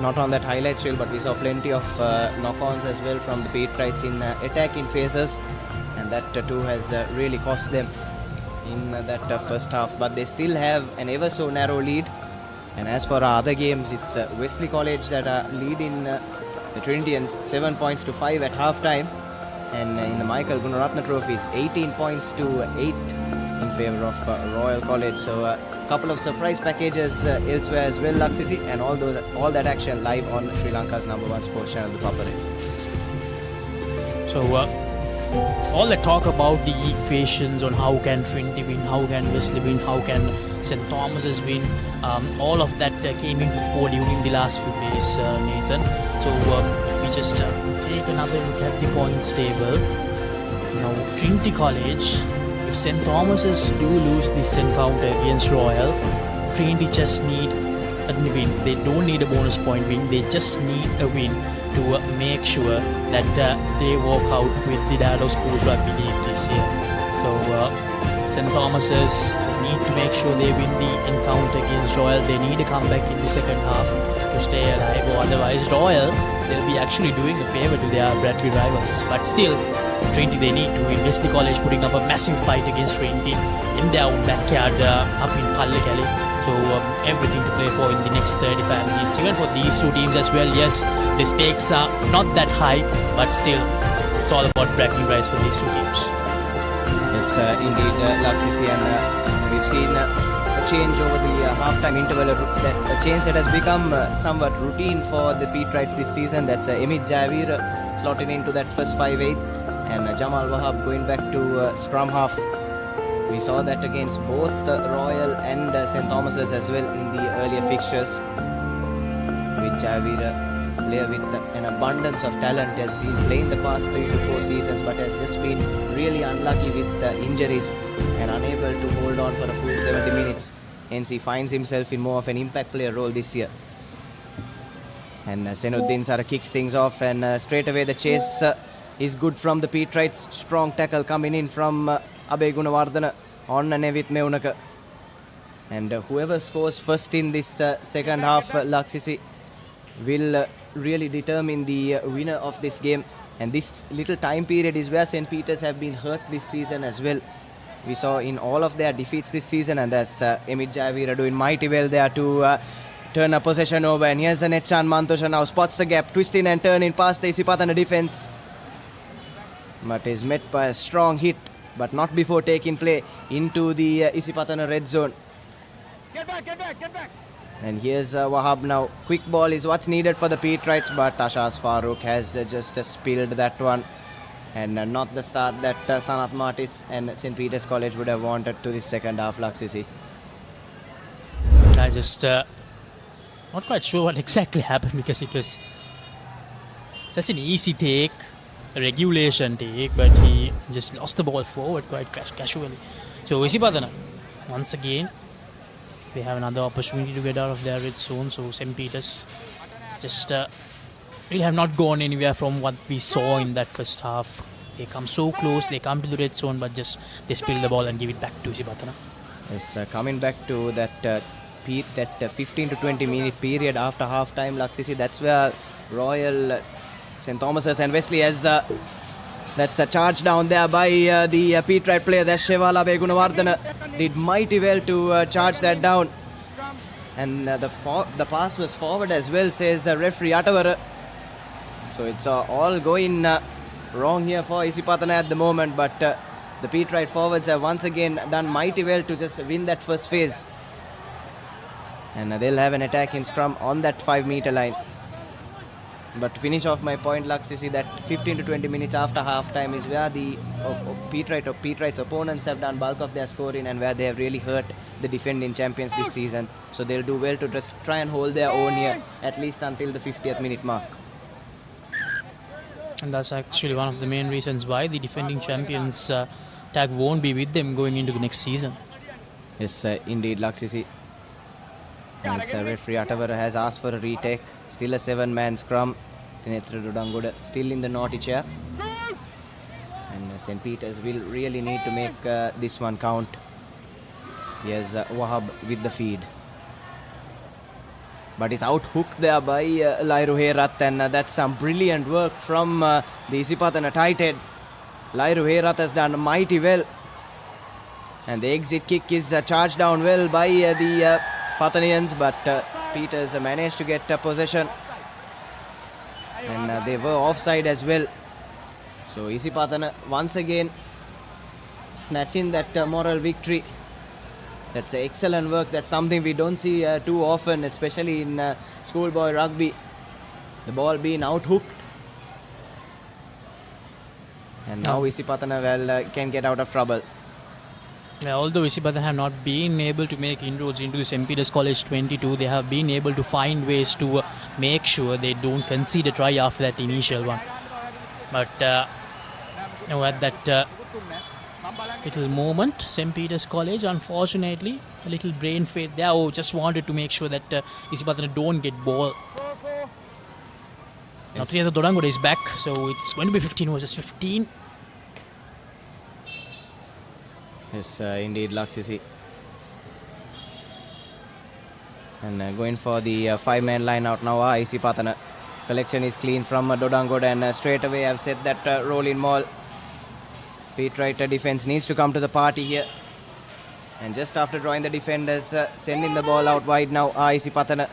not on that highlight reel, but we saw plenty of knock-ons as well from the Patriots in attacking phases, and that too has really cost them in that first half. But they still have an ever so narrow lead. And as for our other games, it's Wesley College that are leading the Trinitians 7 points to 5 at half-time. And in the Michael Gunaratna Trophy, it's 18 points to 8 in favour of Royal College. So a couple of surprise packages elsewhere as well, Laksisi, and all that action live on Sri Lanka's #1 sports channel, the Papare. So all the talk about the equations on how can Trinity win, how can Wesley win, how can St. Thomas's win, all of that came in before during the last few days, Nathan. So if we just take another look at the points table, now Trinity College, if St. Thomas's do lose this encounter against Royal, Trinity just need a win. They don't need a bonus point win, they just need a win to make sure that they walk out with the Dado Schools Rugby League this year. So St. Thomas's need to make sure they win the encounter against Royal. They need to come back in the second half to stay alive, or otherwise Royal, they'll be actually doing a favour to their Bradley rivals. But still, Trinity, they need to win. Wesley College putting up a massive fight against Trinity in their own backyard up in Pallekele. So everything to play for in the next 35 minutes. Even for these two teams as well, yes, the stakes are not that high, but still, it's all about bragging rights for these two teams. Yes, indeed, Laksisi, and we've seen a change over the half-time interval, a change that has become somewhat routine for the Patriots this season. That's Emit Javir slotting into that first 5/8, and Jamal Wahab going back to scrum half. We saw that against both Royal and St. Thomas's as well in the earlier fixtures. With Javir, player with an abundance of talent, has been playing the past 3 to 4 seasons, but has just been really unlucky with injuries and unable to hold on for a full 70 minutes. Hence he finds himself in more of an impact player role this year. And Senuddin Sara kicks things off, and straight away the chase is good from the Patriots. Strong tackle coming in from Abe Gunawardana on Nevit Meunaka. And whoever scores first in this second half, Laksisi, will really determine the winner of this game. And this little time period is where St. Peter's have been hurt this season as well. We saw in all of their defeats this season, and that's Emit Javira doing mighty well there to turn a possession over. And here's Netchan Mantosha now spots the gap, twisting and turning past the Isipathana defense, but is met by a strong hit, but not before taking play into the Isipathana red zone. Get back, get back, get back. And here's Wahab now. Quick ball is what's needed for the Patriots, but Ashas Farooq has just spilled that one. And not the start that Sanat Martis and St. Peter's College would have wanted to this second half, Laksisi. I just not quite sure what exactly happened, because it was such an easy take, a regulation take, but he just lost the ball forward quite casually. So Isipathana, once again, they have another opportunity to get out of their red zone. So St. Peter's just really have not gone anywhere from what we saw in that first half. They come so close, they come to the red zone, but just they spill the ball and give it back to Isipathana. Yes, coming back to that 15 to 20 minute period after half time, Laksisi, that's where Royal, St. Thomas's and Wesley has that's a charge down there by the Patriot player. That's Shevala Begunawardana did mighty well to charge that down. And the pass was forward as well, says referee Atavara. So it's all going wrong here for Isipathana at the moment, but the Patriot forwards have once again done mighty well to just win that first phase. And they'll have an attack in scrum on that 5 meter line. But to finish off my point, Laksisi, that 15 to 20 minutes after half time is where the Patriots opponents have done bulk of their scoring, and where they have really hurt the defending champions this season. So they'll do well to just try and hold their own here, at least until the 50th minute mark. And that's actually one of the main reasons why the defending champions tag won't be with them going into the next season. Yes, indeed, Laksisi. As referee Atavara has asked for a retake. Still a 7-man scrum. Tinetra Dudanguda still in the naughty chair. And St. Peter's will really need to make this one count. Here's Wahab with the feed. but is out hooked there by Lairu Herat, and that's some brilliant work from the Isipathana tight head. Lairu Herat has done mighty well, and the exit kick is charged down well by the Pathanians, but Peters managed to get possession, and they were offside as well. So Isipathana once again snatching that moral victory. That's excellent work. That's something we don't see too often, especially in schoolboy rugby. The ball being out-hooked. And now Isipathana can get out of trouble. Although Isipathana have not been able to make inroads into St. Peter's College 22, they have been able to find ways to make sure they don't concede a try after that initial one. But at that little moment, St. Peter's College, unfortunately, a little brain fade there. Just wanted to make sure that Isipathana don't get ball. Now Triatha Dodangoda is back, so it's going to be 15 versus 15. Yes, indeed, Laksisi. And going for the 5-man line out now, Isipathana. Collection is clean from Dodangoda, and straight away I've said that roll in maul. Pete Wright defense needs to come to the party here. And just after drawing the defenders, sending the ball out wide now, Isipathana.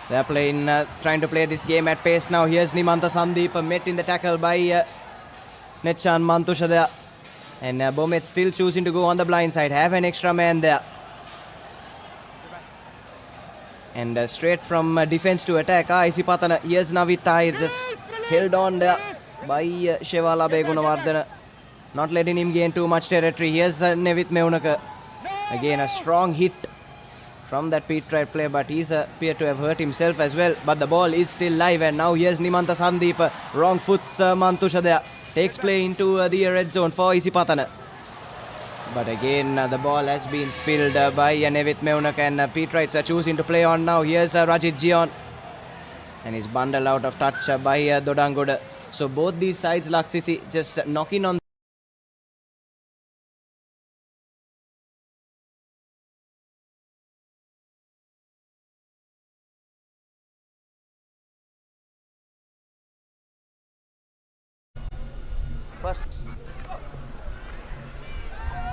They're playing, trying to play this game at pace now. Here's Nimanta Sandeep, met in the tackle by Netchan Mantusha there. And Bomet still choosing to go on the blind side, have an extra man there. And straight from defense to attack, Isipathana. Here's Navita, just held on there by Shevala Begunawardana, not letting him gain too much territory. Here's Nevit Meunaka. Again, a strong hit from that Pete Wright player, but he's appeared to have hurt himself as well. But the ball is still live, and now here's Nimanta Sandeep. Wrong foots Mantusha there. Takes play into the red zone for Isipathana. But again, the ball has been spilled by Nevit Meunaka, and Pete Wrights are choosing to play on now. Here's Rajit Gion, and he's bundled out of touch by Dodangoda. So both these sides, Laksisi, just knocking on.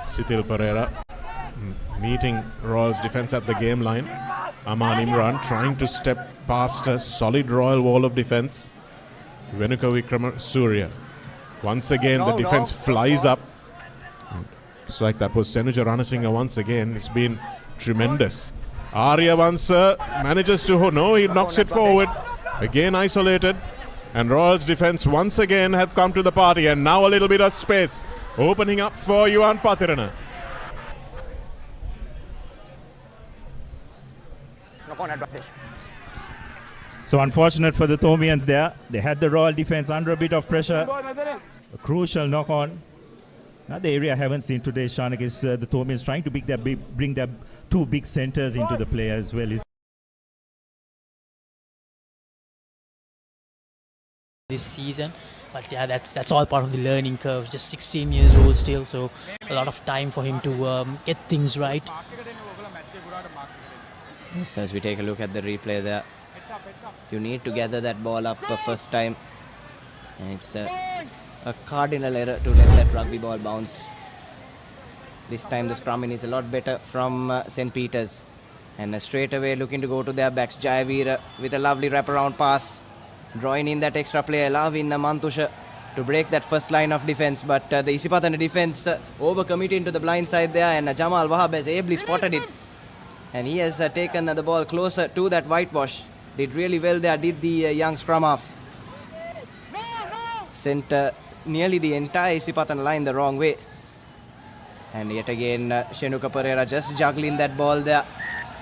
Sithil Pereira meeting Royals defense at the game line. Aman Imran trying to step past a solid Royal wall of defense. Venuka Vikrama Surya. Once again, the defense flies up. It's like that was Senuja Ranasinghe once again. It's been tremendous. Arya Vansa manages to, he knocks it forward. Again isolated. And Royals defense once again have come to the party. And now a little bit of space opening up for Yuan Pathirana. So unfortunate for the Thomians there. They had the Royal defense under a bit of pressure. A crucial knock on. Now the area I haven't seen today, Shanak, is the Thomians trying to bring their two big centers into the play as well. This season, but yeah, that's all part of the learning curve. Just 16 years old still, so a lot of time for him to get things right. Yes, as we take a look at the replay there, you need to gather that ball up the first time, and it's a cardinal error to let that rugby ball bounce. This time the scrumming is a lot better from St. Peter's, and straight away looking to go to their backs. Jayavira with a lovely wraparound pass, drawing in that extra play, allowing Mantusha to break that first line of defense, but the Isipathana defense overcommitting to the blind side there, and Jamal Wahab has ably spotted it, and he has taken the ball closer to that whitewash. Did really well there, did the young scrum half. Sent nearly the entire Isipathana line the wrong way. And yet again, Shenuka Pereira just juggling that ball there.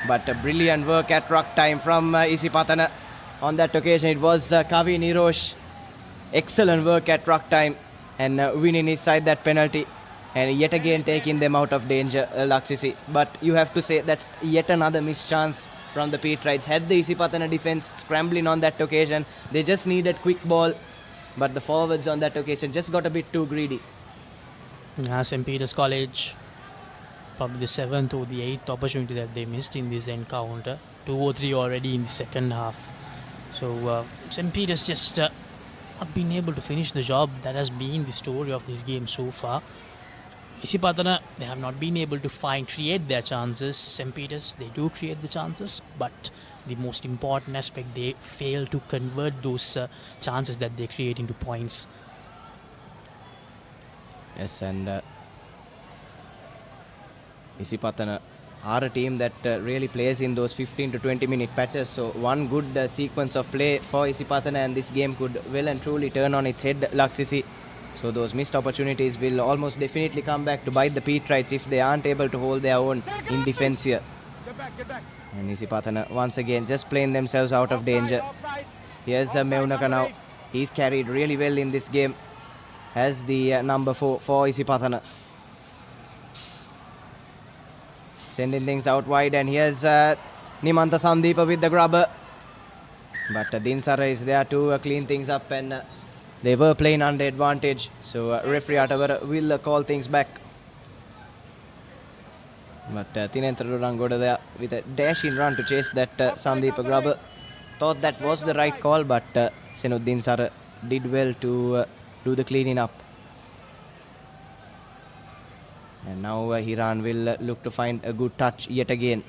But brilliant work at ruck time from Isipathana. On that occasion, it was Kavi Nirosh. Excellent work at ruck time and winning his side that penalty. And yet again taking them out of danger, Laksisi. But you have to say that's yet another missed chance from the Pete Wrights. Had the Isipathana defense scrambling on that occasion, they just needed quick ball. But the forwards on that occasion just got a bit too greedy. St. Peter's College, probably the 7th or the 8th opportunity that they missed in this encounter. 2 or 3 already in the second half. So St. Peter's just not been able to finish the job. That has been the story of this game so far. Isipathana, they have not been able to create their chances. St. Peter's, they do create the chances, but the most important aspect, they fail to convert those chances that they create into points. Yes, and Isipathana are a team that really plays in those 15 to 20 minute patches. So one good sequence of play for Isipathana and this game could well and truly turn on its head, Laksisi. So those missed opportunities will almost definitely come back to bite the Petrites if they aren't able to hold their own in defense here. Get back. And Isipathana once again just playing themselves out of danger. Here's Meunaka now. He's carried really well in this game as the number 4 for Isipathana. Sending things out wide, and here's Nimantha Sandeepa with the grubber. But Dinsara is there to clean things up, and they were playing under advantage. So referee Atavara will call things back. But Tinentra Durangoda there with a dashing run to chase that Sandeepa grubber. Thought that was the right call, but Senuddin Sara did well to do the cleaning up. And now Hiran will look to find a good touch yet again.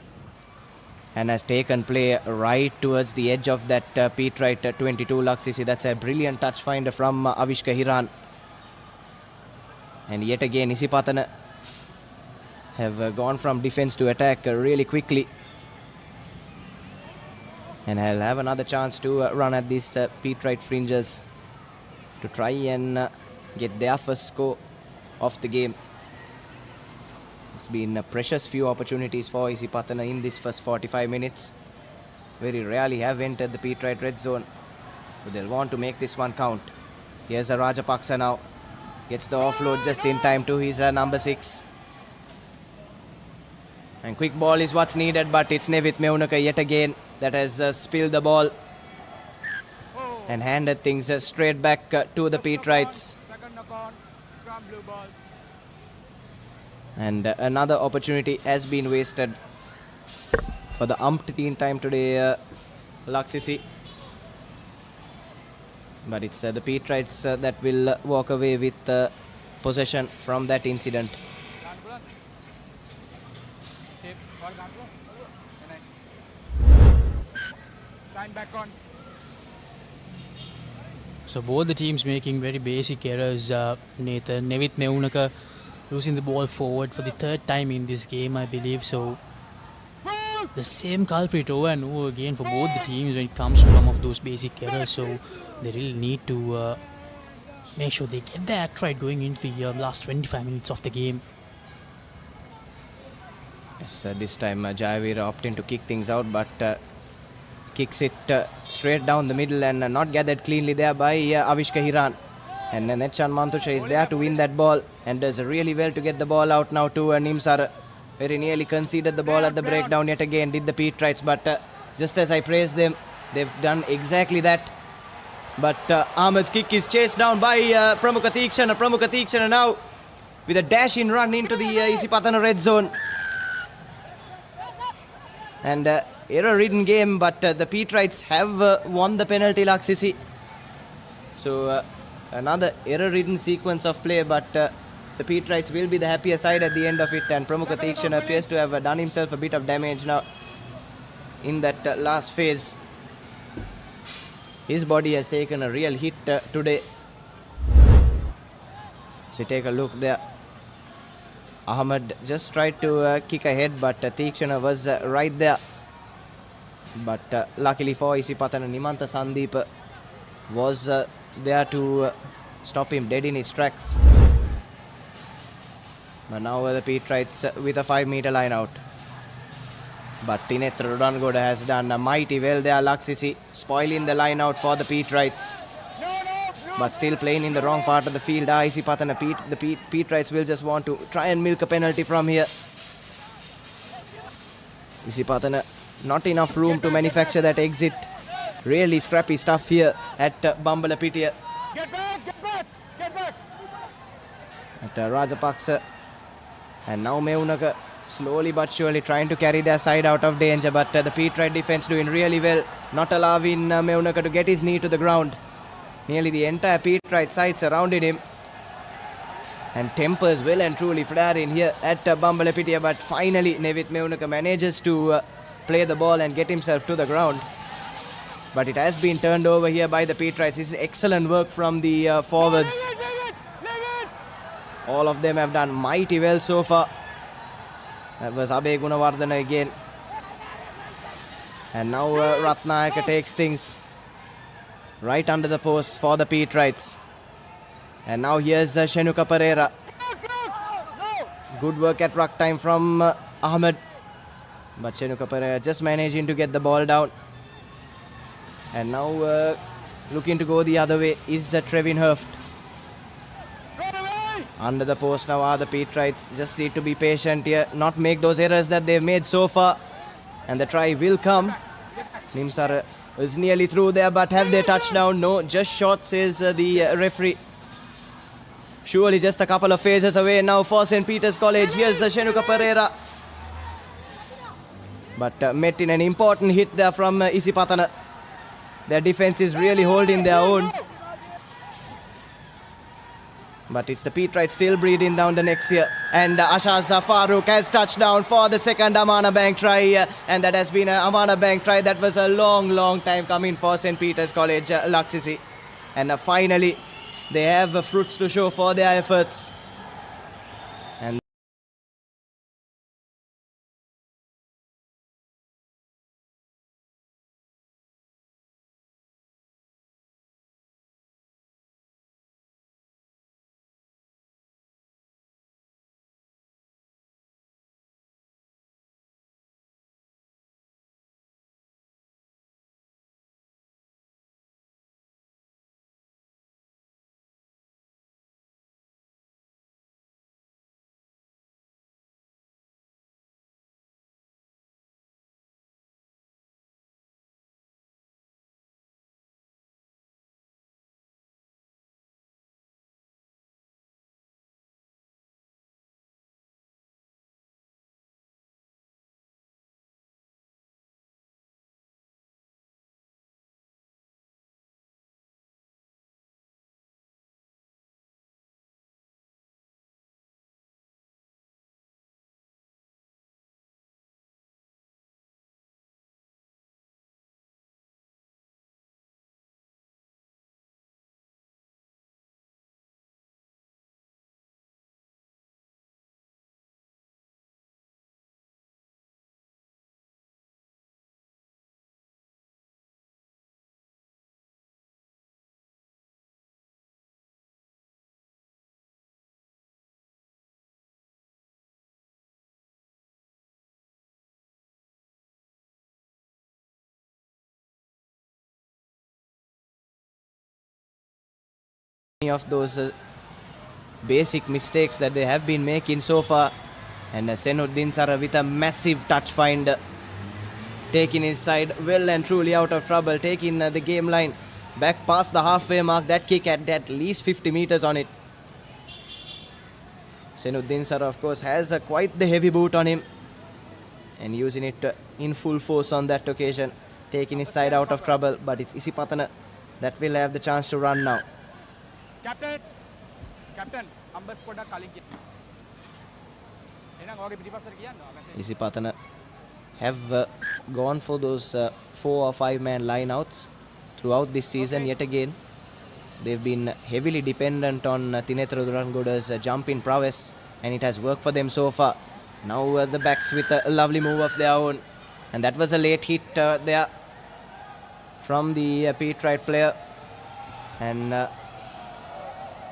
And has taken play right towards the edge of that Petrite 22 Laksisi. That's a brilliant touch finder from Avishka Hiran. And yet again Isipathana have gone from defense to attack really quickly. And I'll have another chance to run at these Petrite fringes to try and get their first score of the game. It's been a precious few opportunities for Isipathana in this first 45 minutes. Very rarely have entered the Petrite red zone. So they'll want to make this one count. Here's a Rajapaksa now. Gets the offload just in time to his number 6. And quick ball is what's needed, but it's Nevith Meunaka yet again that has spilled the ball and handed things straight back to the Petrites. Second knock on, scrum blue ball. And another opportunity has been wasted for the umpteenth time today, Laksisi. But it's the Petrites that will walk away with possession from that incident. Line back on. So both the teams making very basic errors. Nathan, Nevith Meunaka losing the ball forward for the third time in this game, I believe. So the same culprit over and over again for both the teams when it comes to some of those basic errors. So they really need to make sure they get their act right going into the last 25 minutes of the game. Yes, this time Jayavir opting to kick things out, but kicks it straight down the middle and not gathered cleanly there by Avishka Hiran. And Netchan Mantusha is there to win that ball and does really well to get the ball out now to Nimsar. Very nearly conceded the ball at the breakdown yet again, did the Petrites, but just as I praised them, they've done exactly that. But Ahmed's kick is chased down by Pramukha Teekshana. Pramukha Teekshana now with a dashing run into the Isipathana red zone. And error-ridden game, but the Petrites have won the penalty, Laksisi. So another error-ridden sequence of play, but the Petrites will be the happier side at the end of it, and Pramukha Teekshana appears to have done himself a bit of damage now in that last phase. His body has taken a real hit today. So take a look there. Ahmed just tried to kick ahead, but Teekshana was right there. But luckily for Isipathana, Nimantha Sandeep was there to stop him dead in his tracks. But now the Petrites with a 5-meter line out. But Tinetra Rudangoda has done mighty well there, Laksisi, spoiling the line out for the Petrites. But still playing in the wrong part of the field. Isipathana, the Petrites will just want to try and milk a penalty from here. Isipathana, not enough room to manufacture that exit. Really scrappy stuff here at Bambalapitiya. Get back! At Rajapaksa. And now Meunaka slowly but surely trying to carry their side out of danger, but the Petrite defense doing really well, not allowing Meunaka to get his knee to the ground. Nearly the entire Petrite side surrounded him, and tempers well and truly flaring here at Bambalapitia, but finally Nevit Meunaka manages to play the ball and get himself to the ground. But it has been turned over here by the Petrites. This is excellent work from the forwards. All of them have done mighty well so far. That was Abe Gunawardana again. And now Ratnayaka takes things right under the post for the Petrites. And now here's Shenuka Pereira. Good work at ruck time from Ahmed. But Shenuka Pereira just managing to get the ball down. And now looking to go the other way is Trevin Herft. Under the post now are the Petrites. Just need to be patient here, not make those errors that they've made so far. And the try will come. Nimsar is nearly through there, but have they touchdown? No, just short, says the referee. Surely just a couple of phases away now for St. Peter's College. Here's Shenuka Pereira. But met in an important hit there from Isipathana. Their defense is really holding their own. But it's the Petrite still breathing down the necks here. And Ashaz Farouk has touchdown for the second Amana Bank try. And that has been an Amana Bank try that was a long time coming for St. Peter's College, Laksisi. And finally, they have fruits to show for their efforts. And of those basic mistakes that they have been making so far. And Senuddin Sara with a massive touch find, taking his side well and truly out of trouble, taking the game line back past the halfway mark. That kick had at least 50 meters on it. Senuddin Sara, of course, has quite the heavy boot on him and using it in full force on that occasion, taking his side out of trouble. But it's Isipathana that will have the chance to run now. Captain, ambas poda kali kiya. Enang oge pitipasar kiya no. Isipathana have gone for those 4 or 5 man lineouts throughout this season. Yet again, they've been heavily dependent on Tinethra Durangoda's jumping prowess, and it has worked for them so far. Now the backs with a lovely move of their own, and that was a late hit there from the Petrite player, and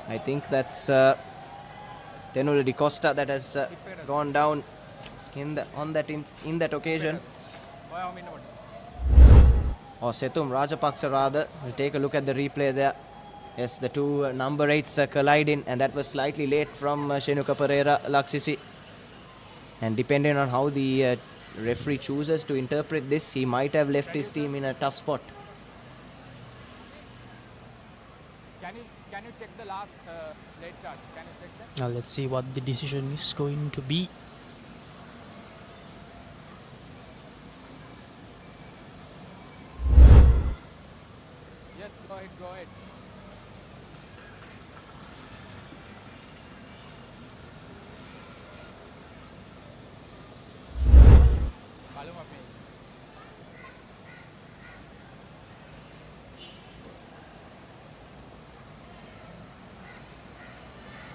I think that's Tenula Di Costa that has gone down in that occasion. Or Setum Rajapaksa rather. We'll take a look at the replay there. Yes, the two number 8s colliding, and that was slightly late from Shenuka Pereira, Laksisi. And depending on how the referee chooses to interpret this, he might have left his team in a tough spot. Can you check the last late card? Can you check that? Now let's see what the decision is going to be. Yes, go ahead, go ahead. Follow up me.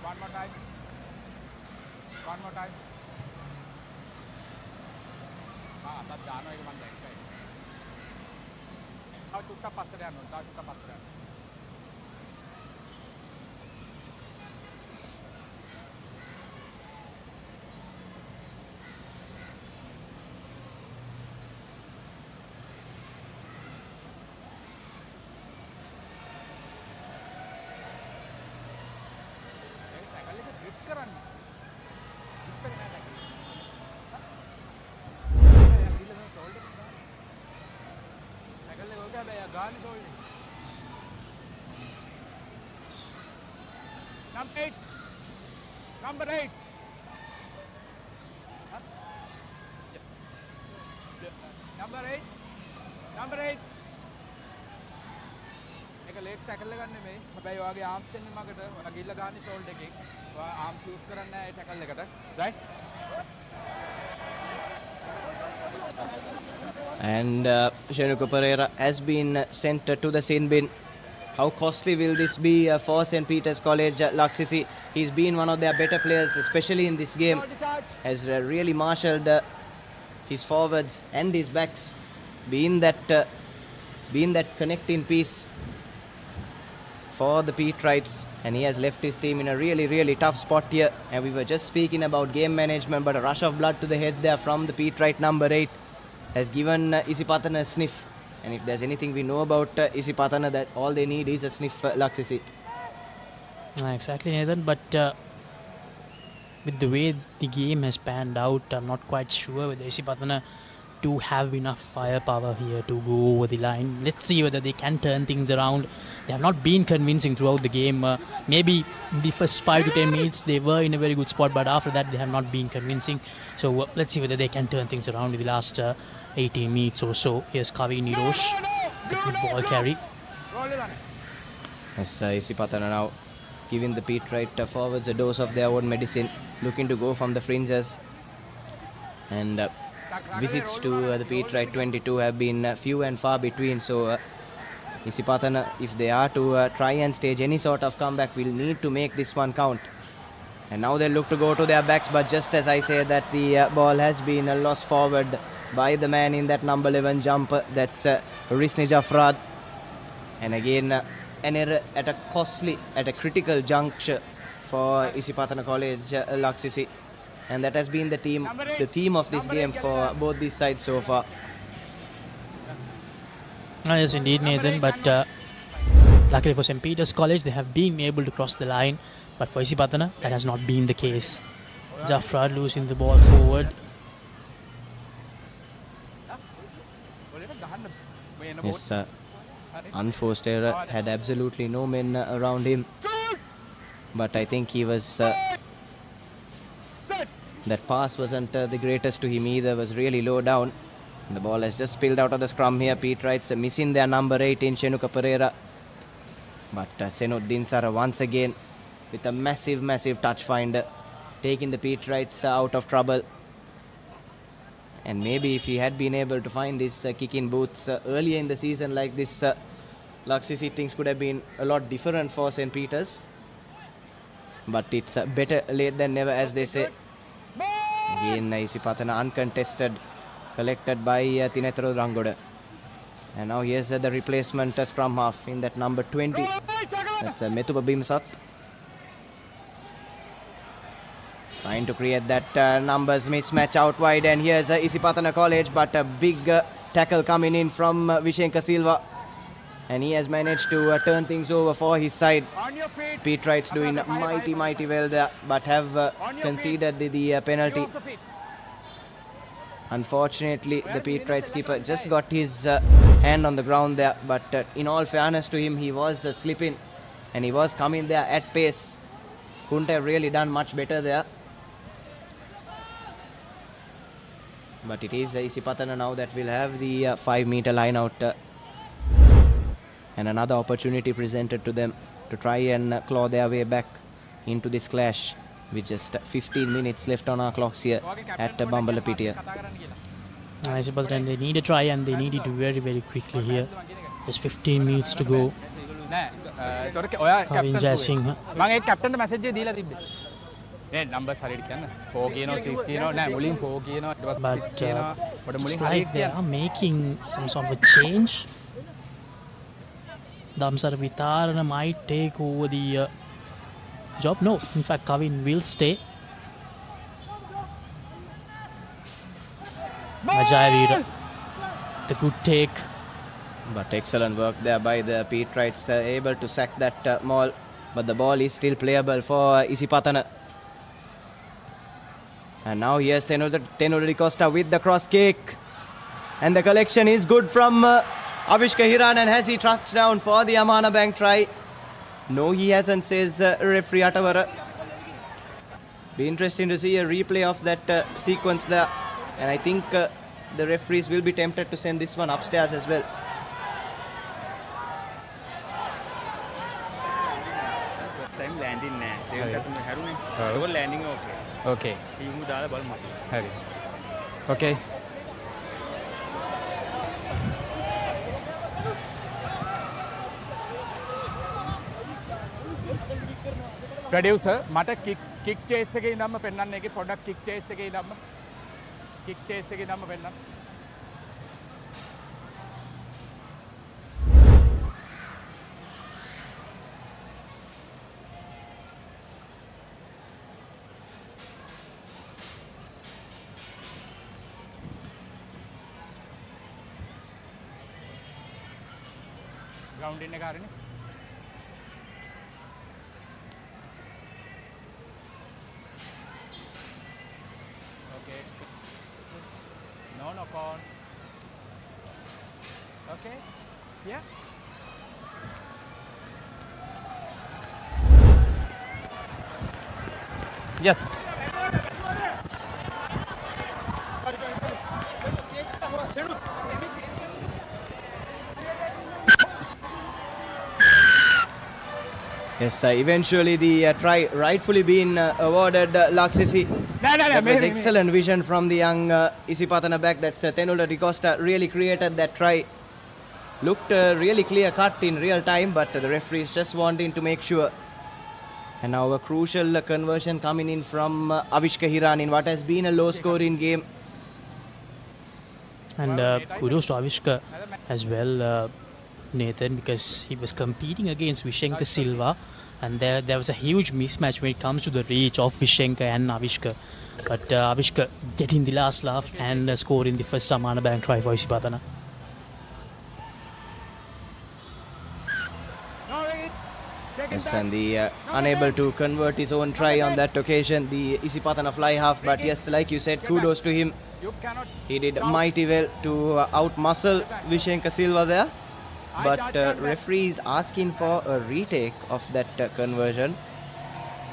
One more time. One more time. අතත් දානවා ඒක මම දැක්කයි. තව චුට්ටක් පස්සට යන්න ඕන. තව චුට්ටක් පස්සට යන්න. ඒක ටැකල් එක ග්‍රිප් කරන්න. ග්‍රිප් එක නෑ tackle. Number 8. Number 8. Huh? Yes. Number 8. Number 8. එක ලේට් ටැකල් එක ගන්න නෙමෙයි. හැබැයි ඔයාගේ ආම්ස් එන්නේ මගට. ඔයා ගිල්ල ගන්න ෂෝල්ඩර් එකෙන්. ඔයා ආම්ස් යූස් කරන්නේ නැහැ ඒ ටැකල් එකට. Right? And Shenuka Pereira has been sent to the sin bin. How costly will this be for St. Peter's College? Laksisi, he's been one of their better players, especially in this game. Has really marshalled his forwards and his backs, been that connecting piece for the Pete Wrights, and he has left his team in a really tough spot here. And we were just speaking about game management, but a rush of blood to the head there from the Pete Wright number 8 has given Isipathana a sniff. And if there's anything we know about Isipathana, that all they need is a sniff, Laksisi. Exactly, Nathan. But with the way the game has panned out, I'm not quite sure whether Isipathana do have enough firepower here to go over the line. Let's see whether they can turn things around. They have not been convincing throughout the game. Maybe in the first 5 to 10 minutes they were in a very good spot, but after that they have not been convincing. So let's see whether they can turn things around in the last 18 minutes or so. Here's Kavi Nirosh, the good ball carry. Yes, Isipathana now giving the Pete Wright forwards a dose of their own medicine, looking to go from the fringes. And visits to the Pete Wright 22 have been few and far between. So Isipathana, if they are to try and stage any sort of comeback, will need to make this one count. And now they look to go to their backs, but just as I say that, the ball has been lost forward by the man in that number 11 jump. That's Risni Jafrad. And again, an error at a critical juncture for Isipathana College, Laksisi. And that has been the theme of this game for both these sides so far. Yes, indeed, Nathan. But luckily for St. Peter's College, they have been able to cross the line. But for Isipathana, that has not been the case. Jafrad losing the ball forward. Yes, unforced error, had absolutely no men around him. But I think he was... that pass wasn't the greatest to him either, was really low down. The ball has just spilled out of the scrum here. Pete Wrights missing their number 8 in Shenuka Pereira. But Senuddin Sara once again with a massive touch finder, taking the Pete Wrights out of trouble. And maybe if he had been able to find his kick-in boots earlier in the season like this, Laksisi, things could have been a lot different for St. Peter's. But it's better late than never, as they say. Again, Isipathana uncontested, collected by Tinethro Rangoda. And now here's the replacement scrum half in that number 20. That's Metuba Bimsat. Trying to create that numbers mismatch out wide. And here's Isipathana College, but a big tackle coming in from Vishenka Silva. And he has managed to turn things over for his side. Pete Wright's doing mighty well there, but have conceded the penalty. Unfortunately, the Pete Wrights keeper just got his hand on the ground there, but in all fairness to him, he was slipping and he was coming there at pace. Couldn't have really done much better there. But it is Isipathana now that will have the 5 meter line out. And another opportunity presented to them to try and claw their way back into this clash with just 15 minutes left on our clocks here at Bambalapitiya. Isipathana, they need a try and they need it very, very quickly here. Just 15 minutes to go. Kavin Jaisingh. මම ඒ කැප්ටන්ට message එක දීලා තිබ්බේ. නේ numbers හරියට කියන්න. 4 කියනවා 6 කියනවා නෑ මුලින් 4 කියනවා ඊට පස්සේ 6 But කියනවා. කොට it's මුලින් like හරියට they are making some sort of a change. Damsara Vitarana might take over the job. No, in fact, Kavin will stay. Ajay, the good take. But excellent work there by the Petrites, able to sack that maul. But the ball is still playable for Isipathana. And now here's Tenodari Costa with the cross kick. And the collection is good from Avishka Hiran. And has he touched down for the Amana Bank try? No, he hasn't, says referee Atavara. Be interesting to see a replay of that sequence there. And I think the referees will be tempted to send this one upstairs as well. time landing නෑ. ඒකට තමයි හැරුනේ. ඒක landing okay. Okay. ටීමු දාලා බලමු අපි. හරි. Okay. Producer මට kick chase එකේ ඉඳන්ම පෙන්නන්න ඒකේ පොඩක් කික් චේස් එකේ ඉඳන්ම පෙන්නන්න. ග්‍රවුන්ඩ් ඉන්න කාරණේ okay no knock on okay yeah yes Yes, eventually the try rightfully been awarded Laksisi. That was excellent vision from the young Isipathana back. That's Tenodari Costa really created that try. Looked really clear cut in real time, but the referees just wanting to make sure. And now a crucial conversion coming in from Avishka Hiran in what has been a low scoring game. And kudos to Avishka as well, Nathan, because he was competing against Vishenka Silva, and there was a huge mismatch when it comes to the reach of Vishenka and Avishka. But Avishka getting the last laugh and scoring the first Samana Bank try for Isipathana. Yes, and the unable to convert his own try on that occasion, the Isipathana fly half. But yes, like you said, kudos to him. He did mighty well to outmuscle Vishenka Silva there. But referee is asking for a retake of that conversion.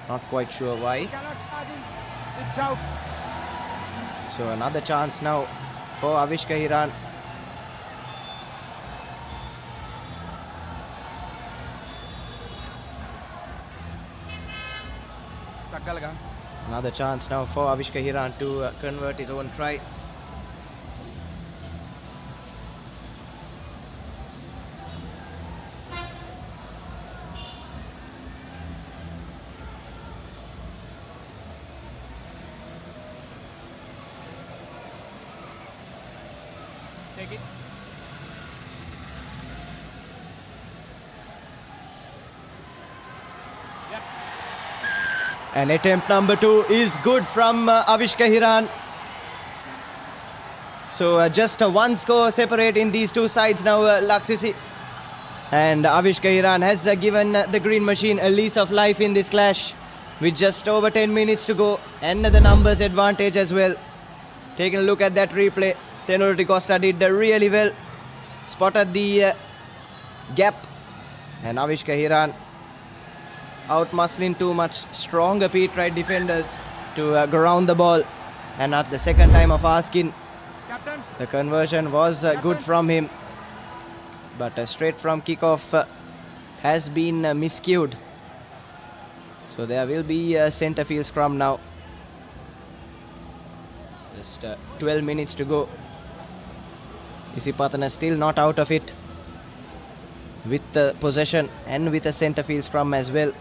Not quite sure why. So another chance now for Avishka Hiran. Another chance now for Avishka Hiran to convert his own try. Take it. Yes. And attempt number 2 is good from Avishka Hiran. So just one score separating these two sides now, Laksisi. And Avishka Hiran has given the Green Machine a lease of life in this clash with just over 10 minutes to go and the numbers advantage as well. Taking a look at that replay, Tenodari Costa did really well. Spotted the gap, and Avishka Hiran out-muscling too much stronger Petrite defenders to ground the ball. And at the second time of asking, Captain. the conversion was good from him. but straight from kickoff has been miscued. So there will be a centre field scrum now. Just 12 minutes to go. Isipathana still not out of it, with the possession and with a centre field scrum as well.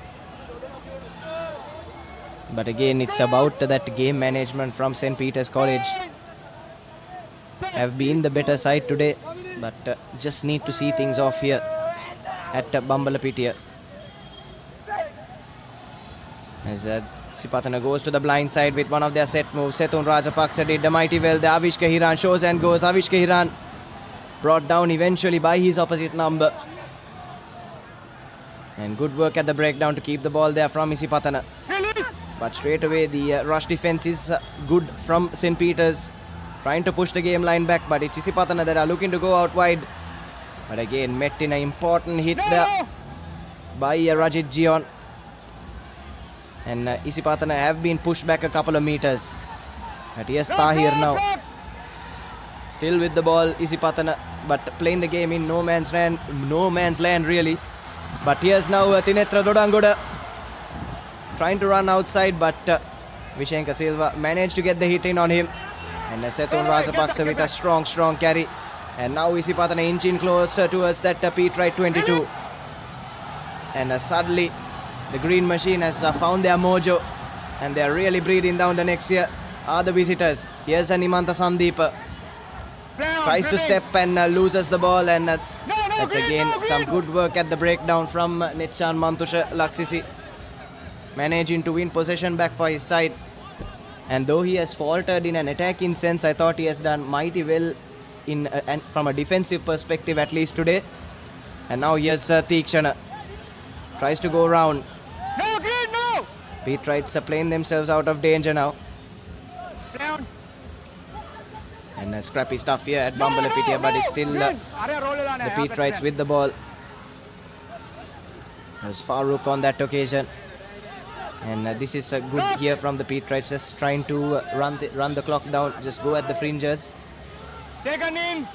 But again, it's about that game management from St. Peter's College. Have been the better side today, but just need to see things off here at Bambalapitiya. As Isipathana goes to the blind side with one of their set moves. Setun Rajapaksa did mighty well. The Avishka Hiran shows and goes. Avishka Hiran brought down eventually by his opposite number. And good work at the breakdown to keep the ball there from Isipathana. But straight away the rush defense is good from St. Peter's. Trying to push the game line back, but it's Isipathana that are looking to go out wide. But again, met in an important hit there by Rajit Gion. And Isipathana have been pushed back a couple of meters. But here's Tahir now. Still with the ball, Isipathana, but playing the game in no man's land really. But here's now Tinetra Dodangoda trying to run outside, but Vishenka Silva managed to get the hit in on him. And Setun Rajapaksa with a strong carry. And now Isipathana inching closer towards that Pete Wright 22. And suddenly the green machine has found their mojo, and they are really breathing down the necks here are the visitors. Here's Nimanta Sandeep. Tries to step and loses the ball, and that's again some good work at the breakdown from Netchan Mantusha Laksisi. Managing to win possession back for his side. And though he has faltered in an attacking sense, I thought he has done mighty well in and from a defensive perspective at least today. And now here's Tikshana. Tries to go round. No, green, no! Pete Wrights are playing themselves out of danger now. Down. And scrappy stuff here at Bambalapitiya, but it's still the Pete Wrights with the ball. There's Farooq on that occasion. And this is a good here from the Pete Wrights, just trying to run the clock down, just go at the fringes. Take an in.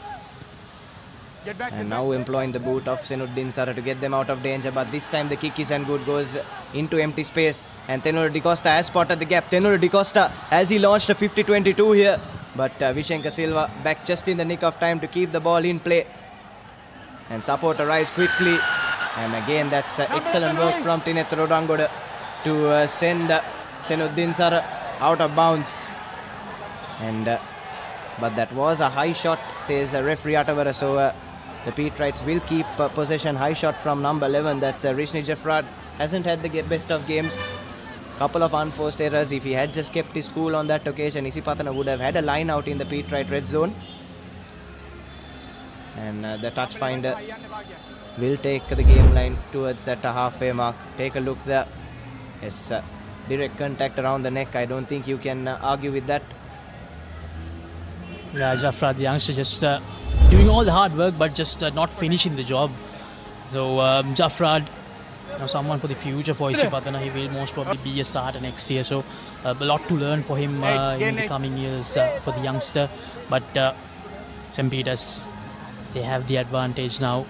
Get back. And now employing the boot of Senuddin Sara to get them out of danger, but this time the kick is and good, goes into empty space. And Tenur Di Costa has spotted the gap. Tenur Di Costa, as he launched a 50-22 here, but Vishenka Silva back just in the nick of time to keep the ball in play. And support arrives quickly. And again, that's excellent work from Tinetra Rodangoda to send Senuddin Sara out of bounds. And but that was a high shot, says referee Atavara. So the Pete Wrights will keep possession. High shot from number 11, that's Rishni Jeffrad. Hasn't had the best of games. Couple of unforced errors. If he had just kept his cool on that occasion, Isipathana would have had a line out in the Pete Wright red zone. And the touch finder will take the game line towards that halfway mark. Take a look there. Yes, direct contact around the neck. I don't think you can argue with that. Yeah, Jafrad, the youngster, just doing all the hard work, but just not finishing the job. So Jafrad, someone for the future for Isipathana. He will most probably be a starter next year. So a lot to learn for him in the coming years for the youngster. But St. Peter's, they have the advantage now.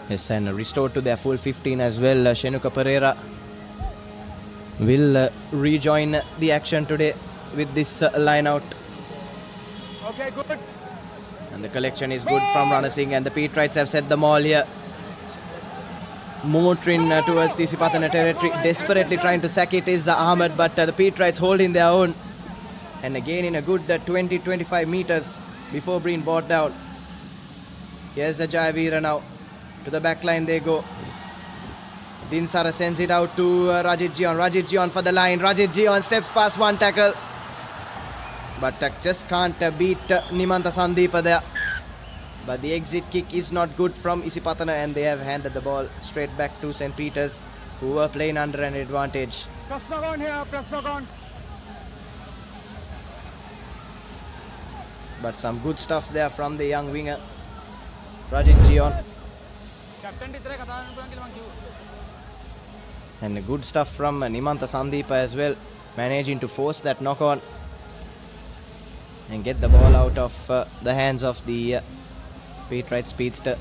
Yes, and restored to their full 15 as well. Shenuka Pereira will rejoin the action today with this line out. Okay, good. And the collection is good from Rana Singh, and the Pete Wrights have set the maul here. Motoring towards the Isipathana territory, desperately trying to sack it is Ahmed, but the Pete Wrights holding their own. And again in a good 20-25 meters before being brought down. Here's Jayavira now. To the back line they go. Dinsara sends it out to Rajit Gion. Rajit Gion for the line. Rajit Gion steps past one tackle, but just can't beat Nimanta Sandeep there. But the exit kick is not good from Isipathana, and they have handed the ball straight back to St. Peter's, who were playing under an advantage. Prasnagon here, Prasnagon. But some good stuff there from the young winger, Rajit Gion. And good stuff from Nimanta Sandeep as well, managing to force that knock on and get the ball out of the hands of the Pete Wright speedster.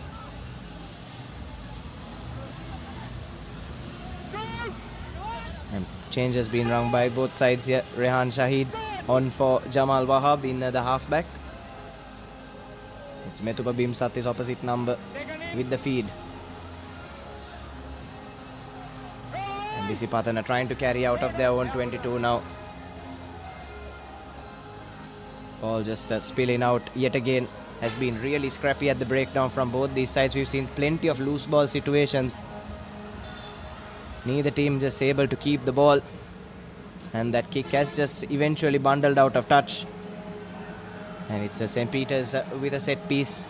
change has been rung by both sides here. Rehan Shahid on for Jamal Wahab in the halfback. It's Metupa Bimsat is opposite number with the feed. And Isipathana trying to carry out of their own 22 now. Ball just spilling out yet again. Has been really scrappy at the breakdown from both these sides. We've seen plenty of loose ball situations. Neither team just able to keep the ball. And that kick has just eventually bundled out of touch. And it's St. Peter's with a set piece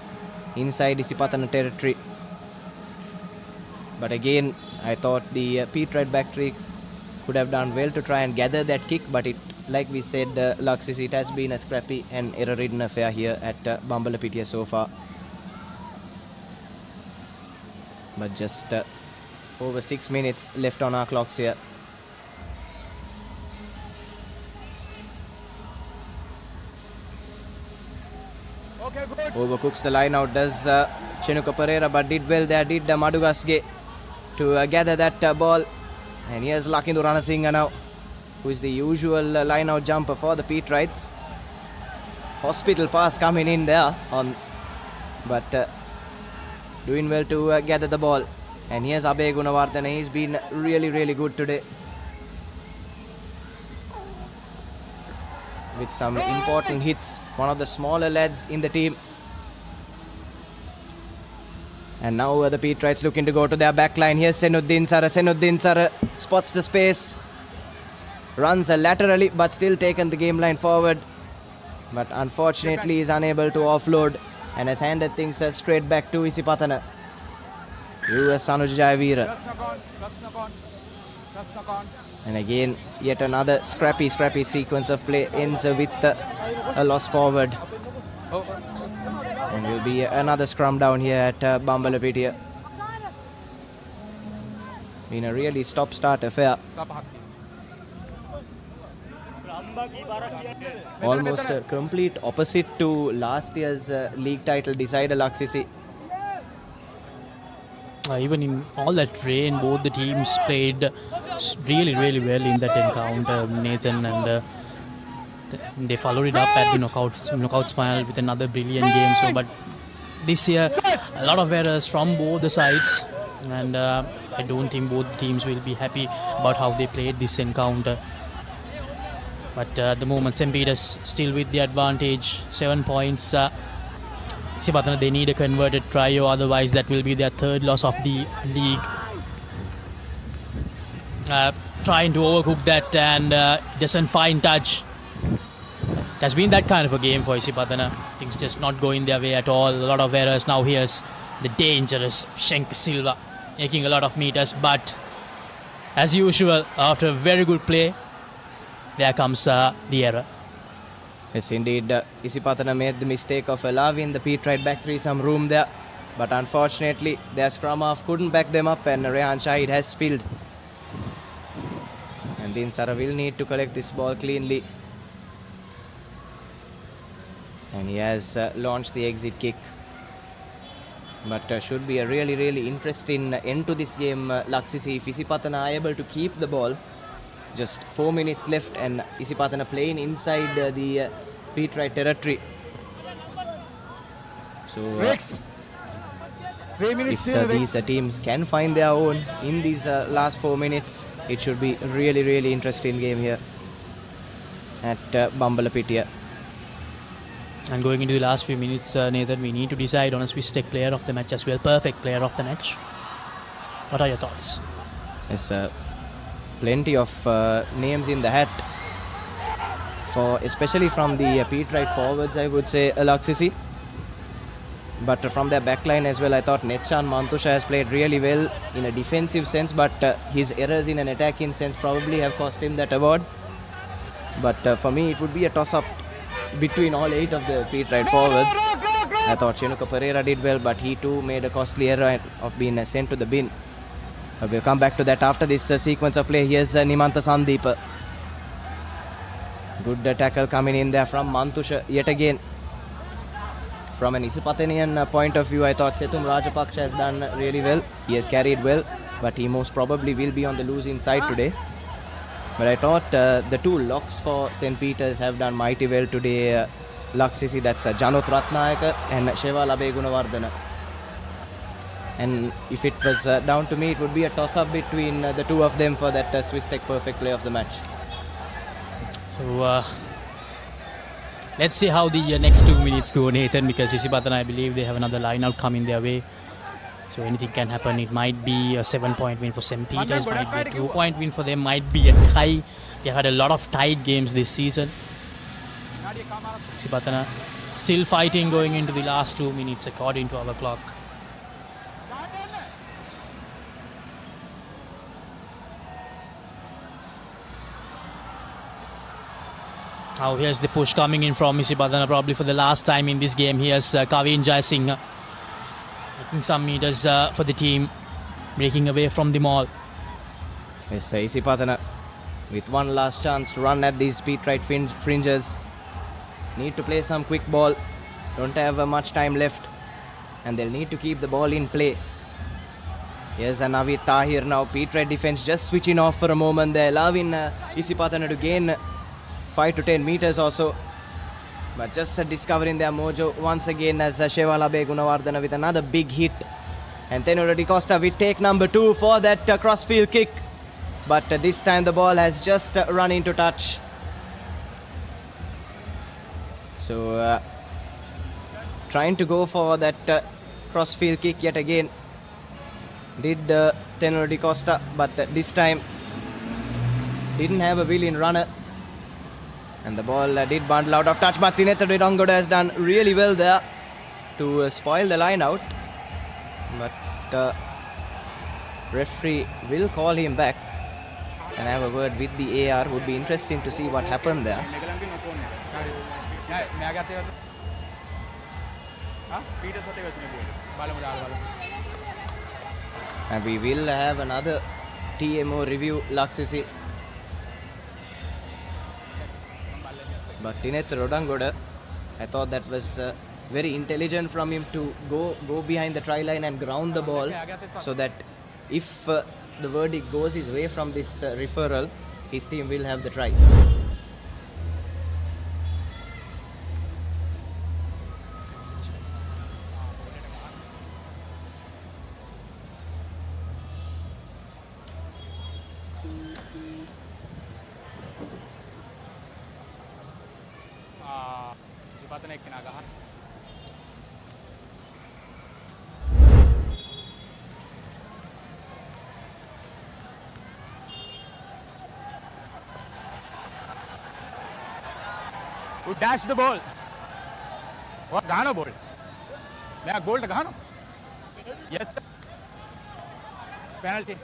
inside Isipathana territory. But again, I thought the Pete Wright back three could have done well to try and gather that kick, but it, like we said, Luxis, it has been a scrappy and error-ridden affair here at Bambalapitia so far. But just over 6 minutes left on our clocks here. Okay, good. Overcooks the line out, does Chenuka Pereira, but did well there, did Madugasge to gather that ball. And here's Lakindu Ranasinghe now, who is the usual line-out jumper for the Pete Wrights. Hospital pass coming in there, but doing well to gather the ball. And here's Abhay Gunawardena, he's been really good today. With some important hits, one of the smaller lads in the team. And now the Pete Wrights looking to go to their back line. Here's Senuddin Sara. Senuddin Sara spots the space. Runs laterally but still taken the game line forward. But unfortunately is unable to offload and has handed things straight back to Isipathana. US Sanuj Jayavira. And again, yet another scrappy sequence of play ends with a loss forward. And will be another scrum down here at Bambalapitia. Been a really stop-start affair. Almost a complete opposite to last year's league title decider, Laksisi. Even in all that rain, both the teams played really well in that encounter, Nathan, and they followed it up at the knockouts final with another brilliant game. So, but this year, a lot of errors from both the sides, and I don't think both teams will be happy about how they played this encounter. But at the moment, St. Peter's still with the advantage, 7 points. Isipathana, they need a converted trio, otherwise that will be their third loss of the league. Trying to overcook that and doesn't find touch. It has been that kind of a game for Isipathana. Things just not going their way at all. A lot of errors. Now here's the dangerous Shenk Silva making a lot of meters. But as usual, after a very good play, there comes the error. Yes, indeed. Isipathana made the mistake of allowing the Pete Wright back three some room there. But unfortunately, their scrum half couldn't back them up and Rehan Shahid has spilled. And Din Sara will need to collect this ball cleanly. And he has launched the exit kick. But should be a really interesting end to this game, Laksisi. If Isipathana are able to keep the ball, just 4 minutes left and Isipathana playing inside the Pete Wright territory. So 3 minutes if these teams can find their own in these last 4 minutes, it should be really interesting game here at Bambalapitia. And going into the last few minutes, Nathan, we need to decide on a Swiss Tech player of the match as well. Perfect player of the match. What are your thoughts? Yes, plenty of names in the hat, for especially from the Pete Wright forwards, I would say Laksisi. But from their backline as well, I thought Netchan Mantusha has played really well in a defensive sense, but his errors in an attacking sense probably have cost him that award. But for me, it would be a toss-up between all 8 of the Pete Wright forwards. I thought Chenuka Pereira did well, but he too made a costly error of being sent to the bin. We'll come back to that after this sequence of play. Here's Nimanta Sandeep. Good tackle coming in there from Mantusha yet again. From an Isipathanian point of view, I thought Setum Rajapaksha has done really well. He has carried well, but he most probably will be on the losing side today. But I thought the two locks for St. Peter's have done mighty well today. Laksisi, that's Janot Ratnayaka and Sheval Abegunawardana. And if it was down to me, it would be a toss-up between the two of them for that Swiss Tech perfect play of the match. So let's see how the next 2 minutes go, Nathan, because Isipathana, I believe they have another line-out coming their way. So anything can happen. It might be a 7-point win for St. Peter's, might be a 2-point win for them, might be a tie. They had a lot of tight games this season. Isipathana still fighting going into the last 2 minutes according to our clock. Now here's the push coming in from Isipathana, probably for the last time in this game. Here's Kavin Jaisingh making some meters for the team, breaking away from the maul. Yes, Isipathana with one last chance to run at these speed right fringes. Need to play some quick ball. Don't have much time left. And they'll need to keep the ball in play. Here's Navid Tahir now. Pete Red defense just switching off for a moment there, allowing Isipathana to gain 5 to 10 meters or so. But just discovering their mojo once again as Sheval Abegunawardana with another big hit. And Tenora Di Costa with take number 2 for that crossfield kick. But this time the ball has just run into touch. So trying to go for that crossfield kick yet again. Did Tenora Di Costa, but this time didn't have a willing runner. And the ball did bundle out of touch, but Tinetha Ridangoda has done really well there to spoil the line out. But referee will call him back and have a word with the AR. Would be interesting to see what happened there. And we will have another TMO review, Laksisi. But Tinetha Ridangoda, I thought that was very intelligent from him to go behind the try line and ground the ball, so that if the verdict goes his way from this referral, his team will have the try. Who dashed the ball? What Ghana ball? Yeah, goal to Ghana. Yes. Penalty.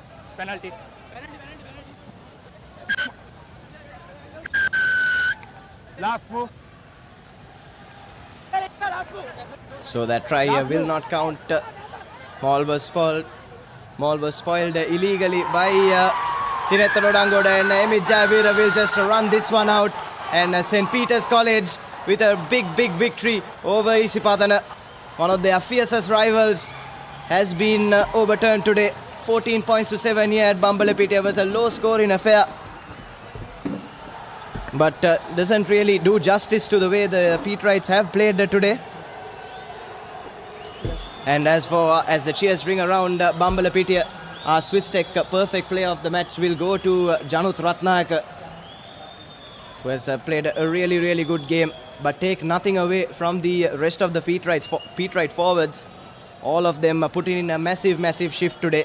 Last move. So that try will not count. Ball was spoiled illegally by Tinetha Ridangoda, and Emit Javira will just run this one out. And St. Peter's College with a big victory over Isipathana. One of their fiercest rivals has been overturned today. 14 points to 7 here at Bambalapitiya. It was a low-scoring affair, but doesn't really do justice to the way the Peterites have played today. And as the cheers ring around Bambalapitiya, our Swiss Tech perfect play of the match will go to Janut Ratnayaka, who has played a really good game, but take nothing away from the rest of the Peterite forwards. All of them putting in a massive shift today.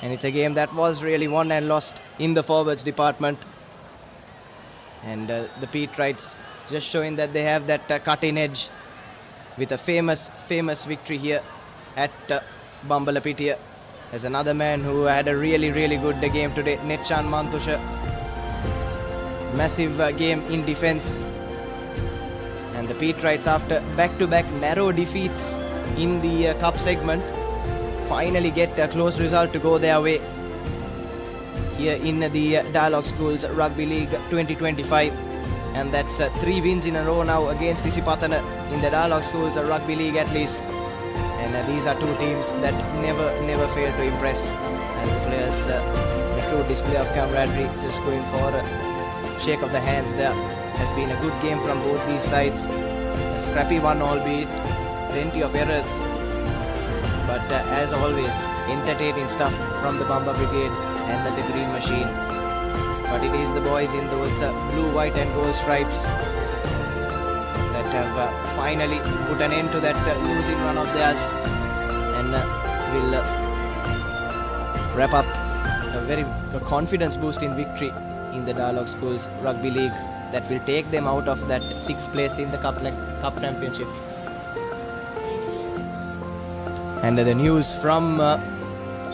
And it's a game that was really won and lost in the forwards department. And the Peterites just showing that they have that cutting edge with a famous victory here at Bambalapitiya. There's another man who had a really good game today, Netchan Mantusha. Massive game in defense. And the Peterites, after back-to-back narrow defeats in the cup segment, finally get a close result to go their way here in the Dialogue Schools Rugby League 2025. And that's 3 wins in a row now against Isipathana in the Dialogue Schools Rugby League at least. And these are two teams that never fail to impress, as the players a true display of camaraderie, just going for a shake of the hands. There has been a good game from both these sides, a scrappy one albeit, plenty of errors, but as always entertaining stuff from the Bamba Brigade and the Green Machine. But it is the boys in those blue, white and gold stripes that have finally put an end to that losing run of theirs, and will wrap up a very confidence boosting victory in the Dialogue Schools Rugby League that will take them out of that 6th place in the Cup Championship. And the news from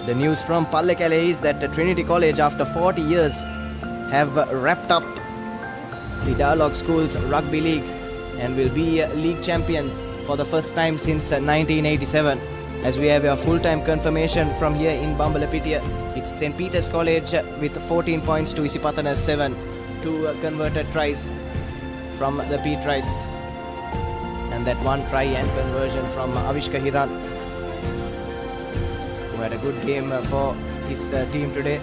Pallekele is that Trinity College, after 40 years, have wrapped up the Dialogue Schools Rugby League and will be league champions for the first time since 1987. As we have a full-time confirmation from here in Bambalapitiya, it's St. Peter's College with 14 points to Isipathana 7, 2 converted tries from the Petrites, and that 1 try and conversion from Avishka Hiran, who had a good game for his team today,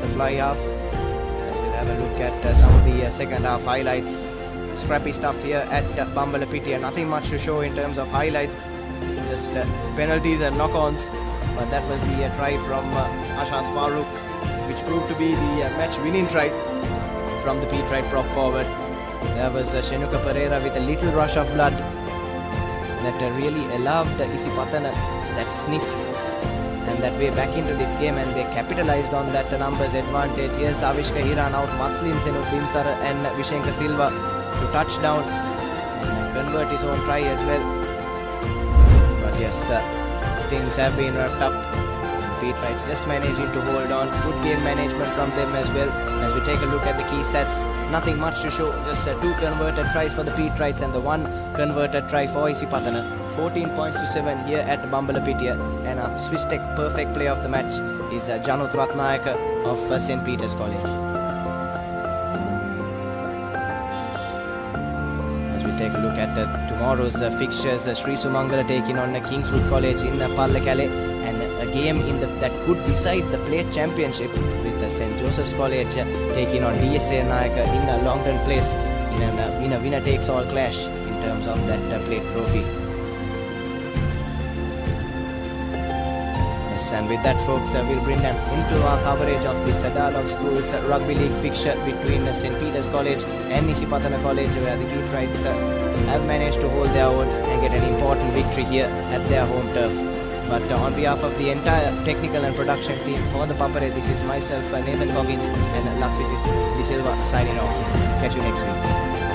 the fly half. We'll have a look at some of the second half highlights. Scrappy stuff here at Bambalapitiya. Nothing much to show in terms of highlights, just penalties and knock-ons. But that was the try from Ashas Farooq, which proved to be the match-winning try from the Petrite prop forward. There was Shenuka Pereira with a little rush of blood that really allowed Isipathana that sniff and that way back into this game, and they capitalized on that numbers advantage. Yes, Avishka Hiran out Muslim Senut Binsar and Vishenka Silva to touchdown and convert his own try as well. But yes, things have been wrapped up. Petrites just managing to hold on. Good game management from them as well. As we take a look at the key stats, nothing much to show. Just 2 converted tries for the Petrites and the 1 converted try for Isipathana. 14 points to 7 here at Bambalapitiya, and a Swiss Tech perfect play of the match is Janut Ratnayaka of St. Peter's College. As we take a look at tomorrow's fixtures, Sri Sumangala taking on Kingswood College in Pallekele, and a game in that could decide the plate championship with St. Joseph's College taking on DSA Nayaka in Longton Place in a winner-takes-all clash in terms of that plate trophy. And with that, folks, we'll bring them into our coverage of this Dialogue Schools Rugby League fixture between St. Peter's College and Isipathana College, where the Petrites have managed to hold their own and get an important victory here at their home turf. But on behalf of the entire technical and production team for the Papare, this is myself, Nathan Coggins, and Laxis De Silva signing off. Catch you next week.